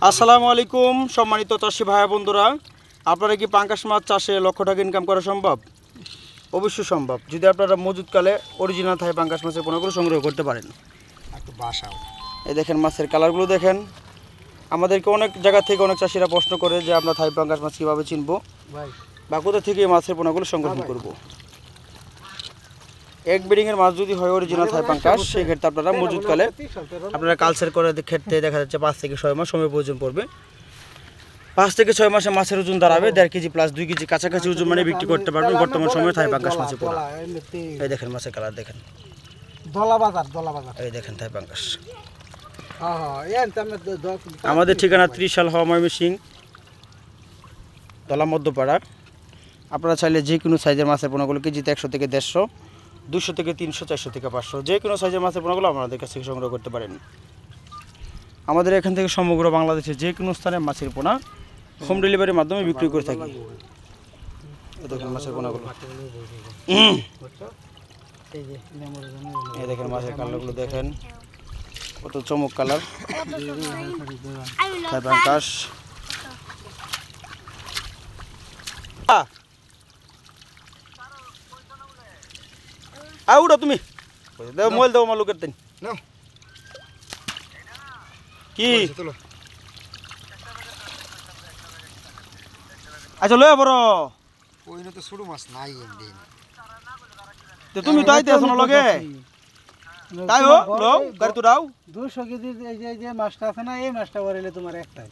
আসসালামু আলাইকুম সম্মানিত চাষি ভাই বন্ধুরা, আপনারা কি পাঙ্গাস মাছ চাষে লক্ষ টাকা ইনকাম করা সম্ভব? অবশ্যই সম্ভব, যদি আপনারা মজুদকালে অরিজিনাল থাই পাঙ্গাস মাছের পোনাগুলো সংগ্রহ করতে পারেন। এই দেখেন মাছের কালারগুলো দেখেন। আমাদেরকে অনেক জায়গা থেকে অনেক চাষিরা প্রশ্ন করে যে আমরা থাই পাঙ্গাস মাছ কীভাবে চিনবো বা কোথা থেকে এই মাছের পোনাগুলো সংগ্রহ করব। এক ব্রিডিংয়ের মাছ যদি হয় অরিজিনাল থাই পাঙ্গাস, সেক্ষেত্রে আপনারা মজুদকালে আপনারা কালচার করে ক্ষেত্রে দেখা যাচ্ছে 5 থেকে 6 মাস সময় প্রয়োজন পড়বে। 5 থেকে 6 মাসে মাছের ওজন দাঁড়াবে 1.5 কেজি প্লাস 2 কেজি কাছাকাছি ওজন মানে বিক্রি করতে পারবেন বর্তমান সময়ে থাই পাঙ্গাস মাছের পোনা। এই দেখেন মাছের কালার দেখেন, এই দেখেন থাই পাঙ্গাস। আমাদের ঠিকানা 30 সাল হওয়া ময়মনসিং দলা মধ্যপাড়া। আপনারা চাইলে যে কোনো সাইজের মাছের পোনাগুলো কেজিতে 100 থেকে 150, 200 থেকে 300, 400 থেকে 500 যে কোনো সাইজের মাছের পোনাগুলো আমাদের কাছ থেকে সংগ্রহ করতে পারেন। আমাদের এখান থেকে সমগ্র বাংলাদেশের যে কোনো স্থানে মাছের পোনা হোম ডেলিভারির মাধ্যমে বিক্রি করে থাকি। এই দেখেন মাছের পোনাগুলো, এই দেখেন মাছের কালারগুলো দেখেন কত চমক কালার। থাই পাঙ্গাস আউড়া তুমি দাও, মোবাইল দাও আমার লোকের দিন কি। আচ্ছা লয়ে বড় ওইনে তো ছোট মাছ নাই এমনি। তুমি তো আইতে আছো না লগে, তাই হো লো গাড়ি তো দাও। 200 কেজি এই যে মাছটা আছে না, এই মাছটা বড় হলে তোমার একটাই।